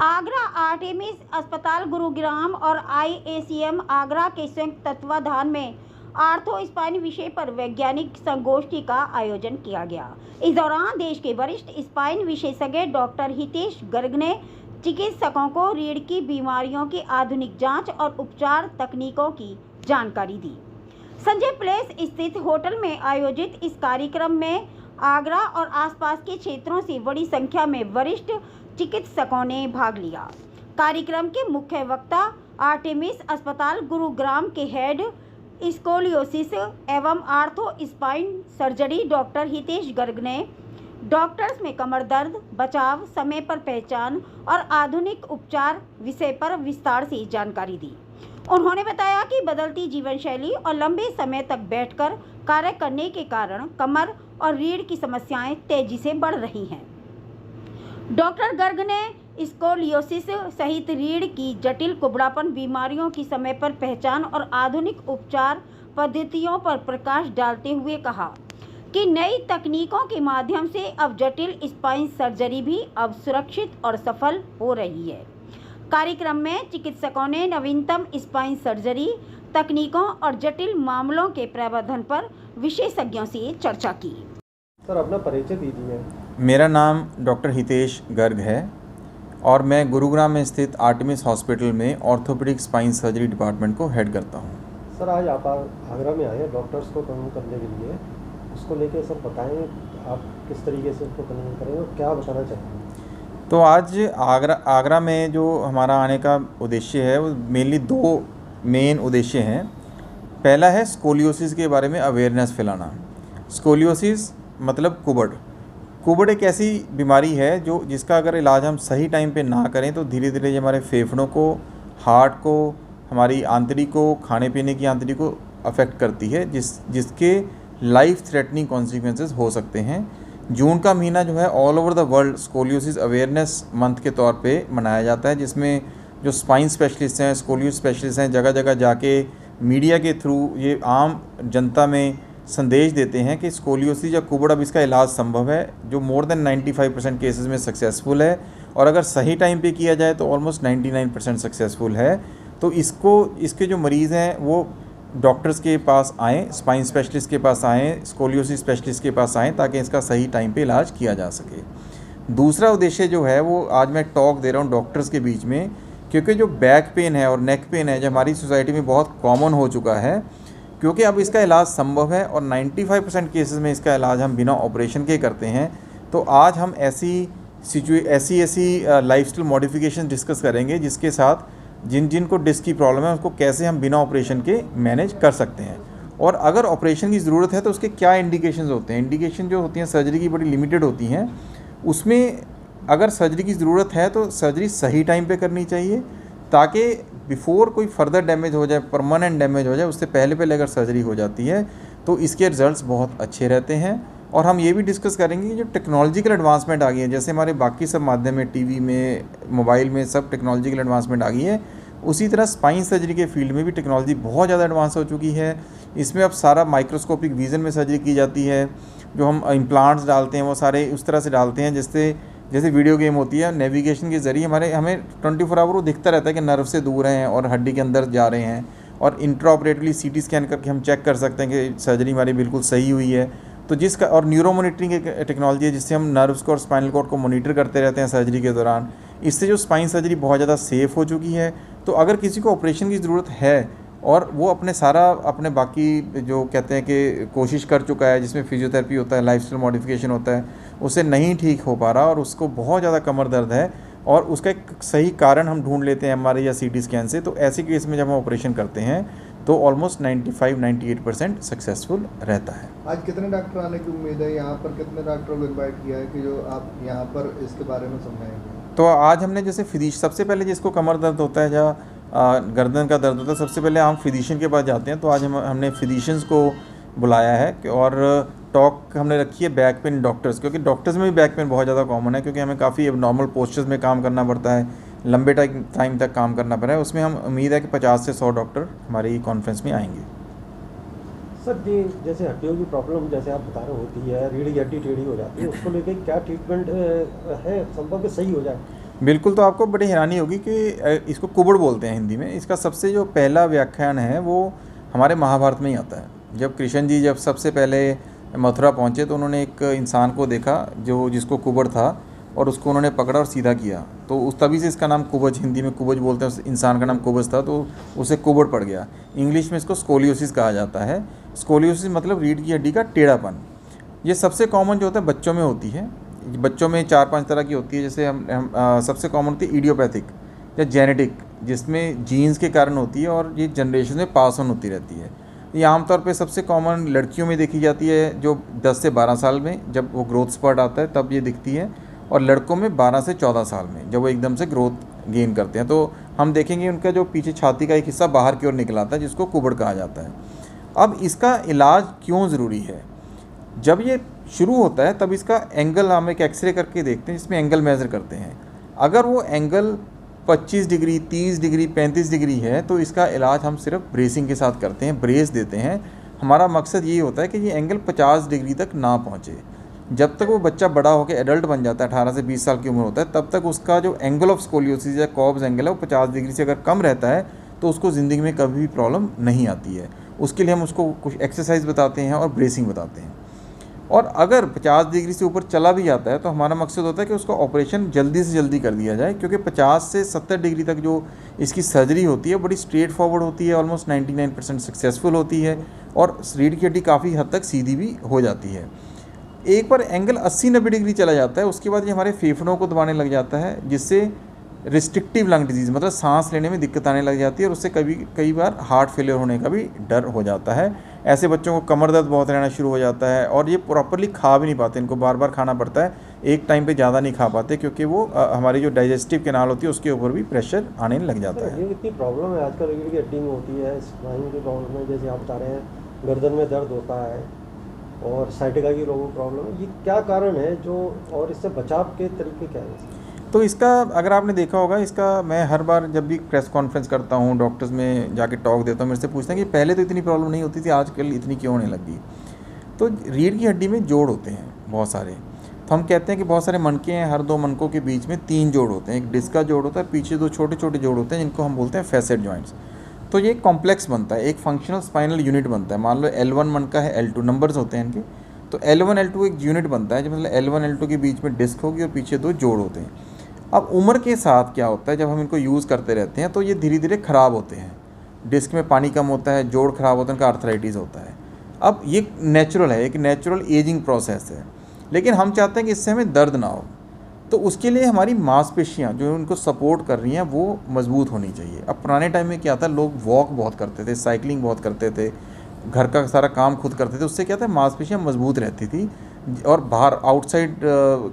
Agra Artemis अस्पताल गुरुग्राम और IACM Agra के संयुक्त तत्वाधान में आर्थो स्पाइन विषय पर वैज्ञानिक संगोष्ठी का आयोजन किया गया। इस दौरान देश के वरिष्ठ स्पाइन विशेषज्ञ डॉक्टर हितेश गर्ग ने चिकित्सकों को रीढ़ की बीमारियों की आधुनिक जांच और उपचार तकनीकों की जानकारी दी। संजय प्लेस स्थित होटल में आयोजित इस कार्यक्रम में आगरा और आसपास के क्षेत्रों से बड़ी संख्या में वरिष्ठ चिकित्सकों ने भाग लिया। कार्यक्रम के मुख्य वक्ता आर्टेमिस अस्पताल गुरुग्राम के हेड स्कोलियोसिस एवं ortho spine surgery doctor Hitesh Garg ने डॉक्टर्स में कमर दर्द, बचाव, समय पर पहचान और आधुनिक उपचार विषय पर विस्तार से जानकारी दी। उन्होंने बताया कि बदलती जीवन शैली और लंबे समय तक बैठकर कार्य करने के कारण कमर और रीढ़ की समस्याएं तेजी से बढ़ रही हैं। डॉक्टर गर्ग ने स्कोलियोसिस सहित रीढ़ की जटिल कुबड़ापन बीमारियों की समय पर पहचान और आधुनिक उपचार पद्धतियों पर प्रकाश डालते हुए कहा कि नई तकनीकों के माध्यम से अब जटिल स्पाइन सर्जरी भी अब सुरक्षित और सफल हो रही है। कार्यक्रम में चिकित्सकों ने नवीनतम स्पाइन सर्जरी तकनीकों और जटिल मामलों के प्रबंधन पर विशेषज्ञों से चर्चा की। सर, अपना परिचय दीजिए। मेरा नाम डॉक्टर हितेश गर्ग है और मैं गुरुग्राम में स्थित आर्टेमिस हॉस्पिटल में ऑर्थोपेडिक स्पाइन सर्जरी डिपार्टमेंट को हेड करता हूँ। सर, आज आप आगरा में आए हैं डॉक्टर्स को कन्विंस करने के लिए, उसको लेके सब बताएं आप किस तरीके से उसको कन्विंस करेंगे और क्या बताना चाहेंगे। तो आज आगरा में जो हमारा आने का उद्देश्य है वो मेनली दो मेन उद्देश्य हैं। पहला है स्कोलियोसिस के बारे में अवेयरनेस फैलाना। स्कोलियोसिस मतलब कुबड़ एक ऐसी बीमारी है जिसका अगर इलाज हम सही टाइम पे ना करें तो धीरे धीरे हमारे फेफड़ों को, हार्ट को, हमारी आंतरिक को, खाने पीने की आंतरिक को अफेक्ट करती है, जिसके लाइफ थ्रेटनिंग कॉन्सिक्वेंसेस हो सकते हैं। जून का महीना जो है all over the world scoliosis awareness month के तौर पे मनाया जाता है, जिसमें जो स्पाइन स्पेशलिस्ट हैं, स्कोलियोसिस स्पेशलिस्ट हैं, जगह जगह जाके मीडिया के थ्रू ये आम जनता में संदेश देते हैं कि स्कोलियोसिस या कुबड़ अब इसका इलाज संभव है, जो मोर देन 95% केसेस में सक्सेसफुल है और अगर सही टाइम पे किया जाए तो ऑलमोस्ट 99% सक्सेसफुल है। तो इसके जो मरीज़ हैं वो डॉक्टर्स के पास आएँ, स्पाइन स्पेशलिस्ट के पास आएँ, स्कोलियोसिस स्पेशलिस्ट के पास आएँ ताकि इसका सही टाइम पे इलाज किया जा सके। दूसरा उद्देश्य जो है वो आज मैं टॉक दे रहा हूँ डॉक्टर्स के बीच में, क्योंकि जो बैक पेन है और नेक पेन है जो हमारी सोसाइटी में बहुत कॉमन हो चुका है, क्योंकि अब इसका इलाज संभव है और 95% केसेस में इसका इलाज हम बिना ऑपरेशन के करते हैं। तो आज हम ऐसी लाइफस्टाइल मॉडिफिकेशन डिस्कस करेंगे जिसके साथ जिन को डिस्क की प्रॉब्लम है उसको कैसे हम बिना ऑपरेशन के मैनेज कर सकते हैं, और अगर ऑपरेशन की ज़रूरत है तो उसके क्या इंडिकेशंस होते हैं। इंडिकेशन जो होती हैं सर्जरी की बड़ी लिमिटेड होती हैं, उसमें अगर सर्जरी की ज़रूरत है तो सर्जरी सही टाइम पे करनी चाहिए ताकि बिफोर कोई फर्दर डैमेज हो जाए, परमानेंट डैमेज हो जाए, उससे पहले अगर सर्जरी हो जाती है तो इसके रिजल्ट्स बहुत अच्छे रहते हैं। और हम ये भी डिस्कस करेंगे कि जो टेक्नोलॉजिकल एडवांसमेंट आ गई है, जैसे हमारे बाकी सब माध्यम में, टीवी में, मोबाइल में सब टेक्नोलॉजिकल एडवांसमेंट आ गई है, उसी तरह स्पाइन सर्जरी के फील्ड में भी टेक्नोलॉजी बहुत ज़्यादा एडवांस हो चुकी है। इसमें अब सारा माइक्रोस्कोपिक विज़न में सर्जरी की जाती है। जो हम इम्प्लांट्स डालते हैं वो सारे उस तरह से डालते हैं जैसे वीडियो गेम होती है, नेविगेशन के ज़रिए हमें 24 आवर वो दिखता रहता है कि नर्व से दूर हैं और हड्डी के अंदर जा रहे हैं, और इंट्राऑपरेटिवली CT स्कैन करके हम चेक कर सकते हैं कि सर्जरी हमारी बिल्कुल सही हुई है। तो जिसका और न्यूरो मॉनिटरिंग एक टेक्नोलॉजी है जिससे हम नर्व्स को और स्पाइनल कॉर्ड को मॉनिटर करते रहते हैं सर्जरी के दौरान। इससे जो स्पाइन सर्जरी बहुत ज़्यादा सेफ़ हो चुकी है। तो अगर किसी को ऑपरेशन की ज़रूरत है और वो अपने बाकी जो कहते हैं कि कोशिश कर चुका है, जिसमें फिजियोथेरेपी होता है, लाइफस्टाइल मॉडिफिकेशन होता है, उससे नहीं ठीक हो पा रहा और उसको बहुत ज़्यादा कमर दर्द है और उसका एक सही कारण हम ढूंढ लेते हैं MRI या CT स्कैन से, तो ऐसे केस में जब हम ऑपरेशन करते हैं तो ऑलमोस्ट 95-98% सक्सेसफुल रहता है। आज कितने डॉक्टर आने की उम्मीद है? यहाँ पर कितने डॉक्टरों को इन्वाइट किया है कि जो आप यहाँ पर इसके बारे में समझाएंगे? तो आज हमने जैसे सबसे पहले जिसको कमर दर्द होता है या गर्दन का दर्द होता है, सबसे पहले हम फिजिशियन के पास जाते हैं। तो आज हमने फिजिशियंस को बुलाया है और टॉक हमने रखी है बैक पेन डॉक्टर्स, क्योंकि डॉक्टर्स में भी बैक पेन बहुत ज़्यादा कॉमन है, क्योंकि हमें काफ़ी एबनॉर्मल पोस्चर्स में काम करना पड़ता है, लंबे टाइम तक काम करना पड़ा है। उसमें हम उम्मीद है कि 50 से 100 डॉक्टर हमारी कॉन्फ्रेंस में आएंगे। सर जी जैसे हड्डियों की प्रॉब्लम जैसे आप बता रहे होती है, रीढ़ की हड्डी टेढ़ी हो जाती है, उसको लेके क्या ट्रीटमेंट है संभव कि सही हो जाए? बिल्कुल, तो आपको बड़ी हैरानी होगी कि इसको कुबड़ बोलते हैं हिंदी में। इसका सबसे जो पहला व्याख्यान है वो हमारे महाभारत में ही आता है। जब कृष्ण जी जब सबसे पहले मथुरा पहुँचे तो उन्होंने एक इंसान को देखा जो जिसको कुबड़ था, और उसको उन्होंने पकड़ा और सीधा किया, तो उस तभी से इसका नाम कुबज, हिंदी में कुबज बोलते हैं। उस इंसान का नाम कुबज था तो उसे कुबड़ पड़ गया। इंग्लिश में इसको स्कोलियोसिस कहा जाता है। स्कोलियोसिस मतलब रीढ़ की हड्डी का टेढ़ापन। ये सबसे कॉमन जो होता है बच्चों में होती है। बच्चों में 4-5 तरह की होती है। जैसे हम सबसे कॉमन होती है इडियोपैथिक या जेनेटिक, जिसमें जीन्स के कारण होती है और ये जनरेशन में पास ऑन होती रहती है। ये आमतौर पे सबसे कॉमन लड़कियों में देखी जाती है, जो 10 से 12 साल में जब वो ग्रोथ स्पर्ट आता है तब ये दिखती है, और लड़कों में 12 से 14 साल में जब वो एकदम से ग्रोथ गेन करते हैं। तो हम देखेंगे उनका जो पीछे छाती का एक हिस्सा बाहर की ओर निकल आता है, जिसको कुबड़ कहा जाता है। अब इसका इलाज क्यों ज़रूरी है? जब ये शुरू होता है तब इसका एंगल हम एक एक्सरे करके देखते हैं, जिसमें एंगल मेज़र करते हैं। अगर वो एंगल 25 डिग्री, 30 डिग्री, 35 डिग्री है तो इसका इलाज हम सिर्फ ब्रेसिंग के साथ करते हैं, ब्रेस देते हैं। हमारा मकसद ये होता है कि ये एंगल 50 डिग्री तक ना पहुँचे। जब तक वो बच्चा बड़ा होकर एडल्ट बन जाता है, 18 से 20 साल की उम्र होता है, तब तक उसका जो एंगल ऑफ स्कोलियोसिस या कॉब्स एंगल है वो 50 डिग्री से अगर कम रहता है तो उसको ज़िंदगी में कभी भी प्रॉब्लम नहीं आती है। उसके लिए हम उसको कुछ एक्सरसाइज बताते हैं और ब्रेसिंग बताते हैं। और अगर 50 डिग्री से ऊपर चला भी जाता है तो हमारा मकसद होता है कि उसका ऑपरेशन जल्दी से जल्दी कर दिया जाए, क्योंकि 50 से 70 डिग्री तक जो इसकी सर्जरी होती है बड़ी स्ट्रेट फॉरवर्ड होती है, ऑलमोस्ट 99% सक्सेसफुल होती है, और रीढ़ की हड्डी काफ़ी हद तक सीधी भी हो जाती है। एक बार एंगल 80-90 डिग्री चला जाता है, उसके बाद ये हमारे फेफड़ों को दबाने लग जाता है, जिससे रिस्ट्रिक्टिव लंग डिजीज़ मतलब सांस लेने में दिक्कत आने लग जाती है, और उससे कई बार हार्ट फेलियर होने का भी डर हो जाता है। ऐसे बच्चों को कमर दर्द बहुत रहना शुरू हो जाता है, और ये प्रॉपरली खा भी नहीं पाते, इनको बार बार खाना पड़ता है, एक टाइम पे ज़्यादा नहीं खा पाते, क्योंकि वो हमारी जो डाइजेस्टिव कैनाल होती है उसके ऊपर भी प्रेशर आने लग जाता है। ये इतनी प्रॉब्लम है आजकल रीढ़ की हड्डी में होती है, स्पाइन की प्रॉब्लम है, जैसे आप बता रहे हैं गर्दन में दर्द होता है और साइटिका की लोगों को प्रॉब्लम है, ये क्या कारण है जो, और इससे बचाव के तरीके क्या हैं? तो इसका अगर आपने देखा होगा, इसका मैं हर बार जब भी प्रेस कॉन्फ्रेंस करता हूँ, डॉक्टर्स में जाके टॉक देता हूँ, मेरे से पूछते हैं कि पहले तो इतनी प्रॉब्लम नहीं होती थी, आजकल इतनी क्यों होने लगी। तो रीढ़ की हड्डी में जोड़ होते हैं बहुत सारे। तो हम कहते हैं कि बहुत सारे मनके हैं, हर 2 मनकों के बीच में 3 जोड़ होते हैं। एक डिस्क का जोड़ होता है, पीछे 2 छोटे छोटे जोड़ होते हैं जिनको हम बोलते हैं फैसेट जॉइंट्स। तो ये कॉम्प्लेक्स बनता है, एक फंक्शनल स्पाइनल यूनिट बनता है। मान लो L1 मनका है, L2 नंबर्स होते हैं इनके, तो L1 L2 एक यूनिट बनता है, जो मतलब L1 L2 के बीच में डिस्क होगी और पीछे 2 जोड़ होते हैं। अब उम्र के साथ क्या होता है, जब हम इनको यूज़ करते रहते हैं तो ये धीरे धीरे ख़राब होते हैं। डिस्क में पानी कम होता है, जोड़ ख़राब होता है, उनका आर्थराइटिस होता है। अब ये नेचुरल है, एक नेचुरल एजिंग प्रोसेस है, लेकिन हम चाहते हैं कि इससे हमें दर्द ना हो। तो उसके लिए हमारी मांसपेशियाँ जो उनको सपोर्ट कर रही हैं वो मजबूत होनी चाहिए। अब पुराने टाइम में क्या था, लोग वॉक बहुत करते थे, साइकिलिंग बहुत करते थे, घर का सारा काम खुद करते थे, उससे क्या था मांसपेशियाँ मजबूत रहती थी, और बाहर आउटसाइड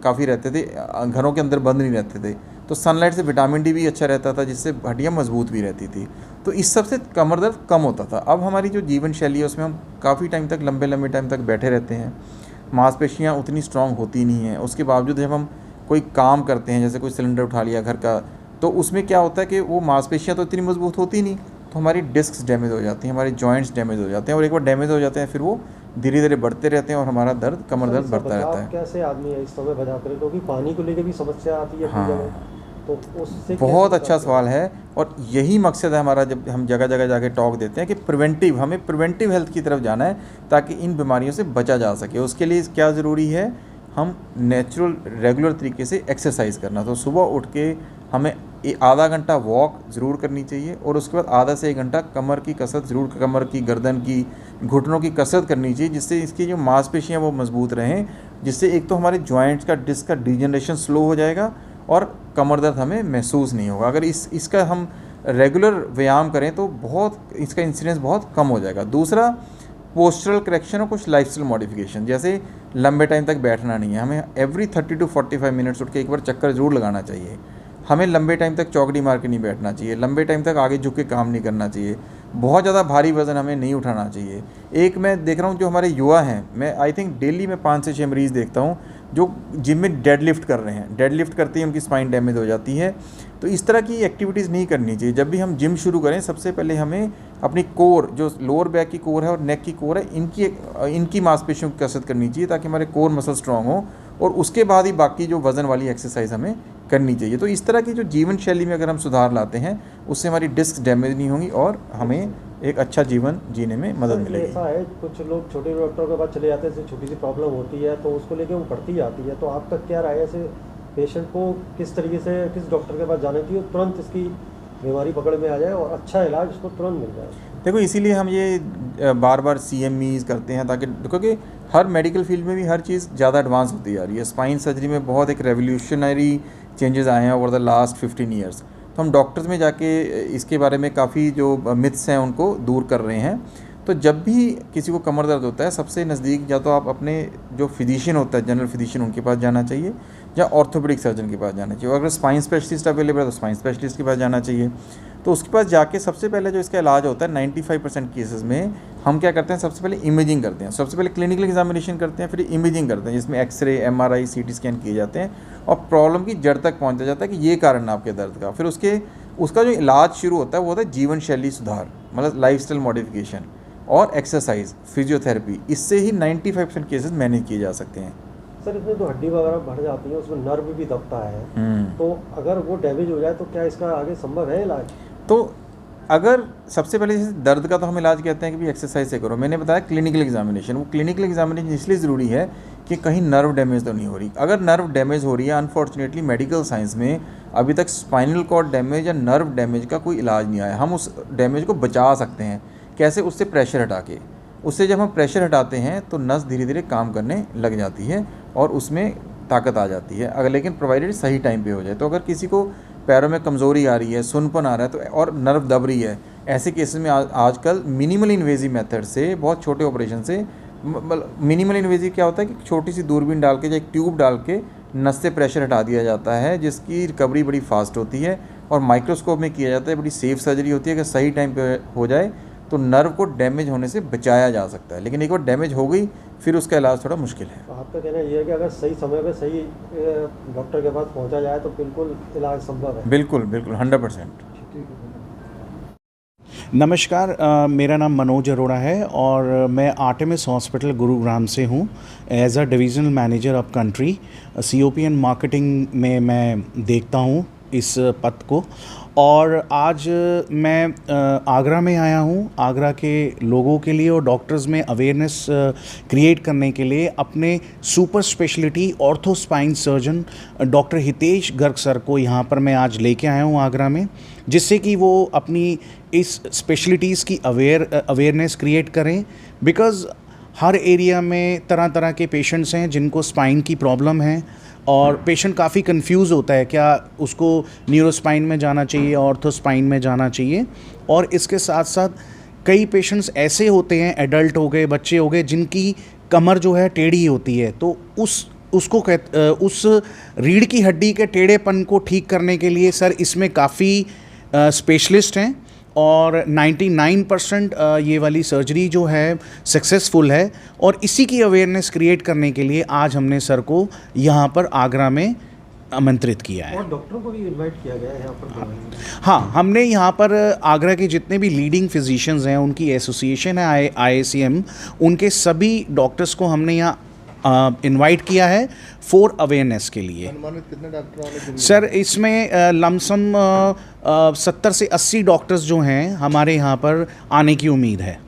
काफ़ी रहते थे, घरों के अंदर बंद नहीं रहते थे। तो सनलाइट से विटामिन डी भी अच्छा रहता था, जिससे हड्डियाँ मजबूत भी रहती थी। तो इस सब से कमर दर्द कम होता था। अब हमारी जो जीवन शैली है उसमें हम काफ़ी टाइम तक, लंबे टाइम तक बैठे रहते हैं, मांसपेशियाँ उतनी स्ट्रांग होती नहीं हैं। उसके बावजूद जब हम कोई काम करते हैं, जैसे कोई सिलेंडर उठा लिया घर का, तो उसमें क्या होता है कि वो मांसपेशियाँ तो इतनी मजबूत होती नहीं, तो हमारी डिस्क्स डैमेज हो जाती हैं, हमारे जॉइंट्स डैमेज हो जाते हैं, और एक बार डैमेज हो जाते हैं फिर वो धीरे धीरे बढ़ते रहते हैं और हमारा दर्द, कमर दर्द बढ़ता रहता है। कैसे आदमी है इस समय बचाव करे, क्योंकि पानी को लेकर भी समस्या आती है हाँ, तो उससे बहुत अच्छा सवाल है, और यही मकसद है हमारा जब हम जगह जगह जाके टॉक देते हैं कि हमें प्रिवेंटिव हेल्थ की तरफ जाना है, ताकि इन बीमारियों से बचा जा सके। उसके लिए क्या ज़रूरी है, हम नेचुरल रेगुलर तरीके से एक्सरसाइज करना। तो सुबह उठ के हमें आधा घंटा वॉक ज़रूर करनी चाहिए, और उसके बाद आधा से 1 घंटा कमर की कसरत ज़रूर, कमर की, गर्दन की, घुटनों की कसरत करनी चाहिए, जिससे इसकी जो मांसपेशियाँ वो मजबूत रहें, जिससे एक तो हमारे जॉइंट्स का, डिस्क का डिजनरेशन स्लो हो जाएगा और कमर दर्द हमें महसूस नहीं होगा। अगर इसका हम रेगुलर व्यायाम करें तो बहुत इसका इंसिडेंस बहुत कम हो जाएगा। दूसरा, पोस्चरल करेक्शन और कुछ लाइफस्टाइल मॉडिफिकेशन, जैसे लंबे टाइम तक बैठना नहीं है, हमें एवरी 30 to 45 मिनट्स उठ के एक बार चक्कर ज़रूर लगाना चाहिए। हमें लंबे टाइम तक चौकड़ी मार के नहीं बैठना चाहिए, लंबे टाइम तक आगे झुक के काम नहीं करना चाहिए, बहुत ज़्यादा भारी वज़न हमें नहीं उठाना चाहिए। एक मैं देख रहा हूँ जो हमारे युवा हैं, मैं आई थिंक डेली में 5 से 6 मरीज़ देखता हूँ, जो जिम में डेड लिफ्ट कर रहे हैं, डेड लिफ्ट करते ही उनकी स्पाइन डैमेज हो जाती है। तो इस तरह की एक्टिविटीज़ नहीं करनी चाहिए। जब भी हम जिम शुरू करें सबसे पहले हमें अपनी कोर, जो लोअर बैक की कोर है और नेक की कोर है, इनकी मांसपेशियों की कसरत करनी चाहिए ताकि हमारे कोर मसल स्ट्रॉन्ग हो, और उसके बाद ही बाकी जो वज़न वाली एक्सरसाइज हमें करनी चाहिए। तो इस तरह की जो जीवन शैली में अगर हम सुधार लाते हैं उससे हमारी डिस्क डैमेज नहीं होंगी और हमें एक अच्छा जीवन जीने में मदद मिलेगी। ऐसा है कुछ लोग छोटे डॉक्टर के पास चले जाते हैं, छोटी सी प्रॉब्लम होती है तो उसको लेके वो बढ़ती जाती है, तो आपका क्या राय है ऐसे पेशेंट को किस तरीके से किस डॉक्टर के पास जाना चाहिए तुरंत इसकी बीमारी पकड़ में आ जाए और अच्छा इलाज उसको तुरंत मिल जाए? देखो, इसीलिए हम ये बार बार CMEs करते हैं ताकि क्योंकि हर मेडिकल फील्ड में भी हर चीज़ ज़्यादा एडवांस होती जा रही है। स्पाइन सर्जरी में बहुत एक रेवोल्यूशनरी चेंजेस आए हैं ओवर द लास्ट 15 ईयर्स। तो हम डॉक्टर्स में जाके इसके बारे में काफ़ी जो मिथ्स हैं उनको दूर कर रहे हैं। तो जब भी किसी को कमर दर्द होता है सबसे नज़दीक या तो आप अपने जो फिजिशियन होता है, जनरल फिजिशियन, उनके पास जाना चाहिए या ऑर्थोपेडिक सर्जन के पास जाना चाहिए। अगर स्पाइन स्पेशलिस्ट अवेलेबल है तो स्पाइन स्पेशलिस्ट के पास जाना चाहिए। तो उसके पास जाके सबसे पहले जो इसका इलाज होता है 95% केसेस में हम क्या करते हैं, सबसे पहले इमेजिंग करते हैं। सबसे पहले क्लिनिकल एग्जामिनेशन करते हैं, फिर इमेजिंग करते हैं जिसमें एक्सरे, MRI, CT स्कैन किए जाते हैं और प्रॉब्लम की जड़ तक पहुंचा जाता है कि ये कारण है आपके दर्द का। फिर उसका जो इलाज शुरू होता है वो होता है जीवन शैली सुधार, मतलब लाइफस्टाइल मॉडिफिकेशन और एक्सरसाइज, फिजियोथेरेपी। इससे ही 95% केसेस मैनेज किए जा सकते हैं। सर, इसमें तो हड्डी वगैरह बढ़ जाती है, उसमें नर्व भी दबता है, तो अगर वो डैमेज हो जाए तो क्या इसका आगे संभव है इलाज? तो अगर सबसे पहले जैसे दर्द का तो हम इलाज कहते हैं कि भी एक्सरसाइज से करो। मैंने बताया क्लिनिकल एग्जामिनेशन, वो क्लिनिकल एग्जामिनेशन इसलिए ज़रूरी है कि कहीं नर्व डैमेज तो नहीं हो रही। अगर नर्व डैमेज हो रही है, अनफॉर्चुनेटली मेडिकल साइंस में अभी तक स्पाइनल कॉर्ड डैमेज या नर्व डैमेज का कोई इलाज नहीं आया। हम उस डैमेज को बचा सकते हैं कैसे? उससे प्रेशर हटा के। उससे जब हम प्रेशर हटाते हैं तो नस धीरे धीरे काम करने लग जाती है और उसमें ताकत आ जाती है, अगर लेकिन प्रोवाइडेड सही टाइम पे हो जाए। तो अगर किसी को पैरों में कमज़ोरी आ रही है, सुनपन आ रहा है तो और नर्व दब रही है, ऐसे केसेस में आजकल मिनिमल इन्वेजिव मेथड से, बहुत छोटे ऑपरेशन से, मिनिमल इन्वेजिव क्या होता है कि छोटी सी दूरबीन डाल के या एक ट्यूब डाल के नस से प्रेशर हटा दिया जाता है, जिसकी रिकवरी बड़ी फास्ट होती है और माइक्रोस्कोप में किया जाता है। बड़ी सेफ सर्जरी होती है। अगर सही टाइम पे हो जाए तो नर्व को डैमेज होने से बचाया जा सकता है, लेकिन एक बार डैमेज हो गई फिर उसका इलाज थोड़ा मुश्किल है। तो आपका कहना ये है कि अगर सही समय पे सही डॉक्टर के पास पहुंचा जाए तो बिल्कुल इलाज संभव है? बिल्कुल बिल्कुल 100%। नमस्कार, मेरा नाम मनोज अरोड़ा है और मैं आर्टेमिस हॉस्पिटल गुरुग्राम से हूँ as a divisional manager of country. COP and marketing में मैं देखता हूँ इस पद को। और आज मैं आगरा में आया हूँ, आगरा के लोगों के लिए और डॉक्टर्स में अवेयरनेस क्रिएट करने के लिए अपने super speciality ortho spine surgeon doctor Hitesh Garg sir को यहाँ पर मैं आज लेके आया हूँ आगरा में, जिससे कि वो अपनी इस स्पेशलिटीज़ की अवेयरनेस क्रिएट करें। बिकॉज़ हर एरिया में तरह तरह के पेशेंट्स हैं जिनको स्पाइन की प्रॉब्लम है और पेशेंट काफ़ी कंफ्यूज होता है, क्या उसको न्यूरोस्पाइन में जाना चाहिए, ऑर्थोस्पाइन में जाना चाहिए। और इसके साथ साथ कई पेशेंट्स ऐसे होते हैं, एडल्ट हो गए, बच्चे हो गए, जिनकी कमर जो है टेढ़ी होती है, तो उस रीढ़ की हड्डी के टेढ़ेपन को ठीक करने के लिए सर इसमें काफ़ी स्पेशलिस्ट हैं और 99% ये वाली सर्जरी जो है सक्सेसफुल है। और इसी की अवेयरनेस क्रिएट करने के लिए आज हमने सर को यहाँ पर आगरा में आमंत्रित किया है। और डॉक्टरों को भी इनवाइट किया गया है यहाँ पर? हाँ, हमने यहाँ पर आगरा के जितने भी लीडिंग फिजिशियंस हैं, उनकी एसोसिएशन है IACM, उनके सभी डॉक्टर्स को हमने यहाँ इनवाइट किया है फॉर अवेयरनेस के लिए। अनुमानित कितने डॉक्टर आने? सर इसमें लमसम 70 से 80 डॉक्टर्स जो हैं हमारे यहाँ पर आने की उम्मीद है।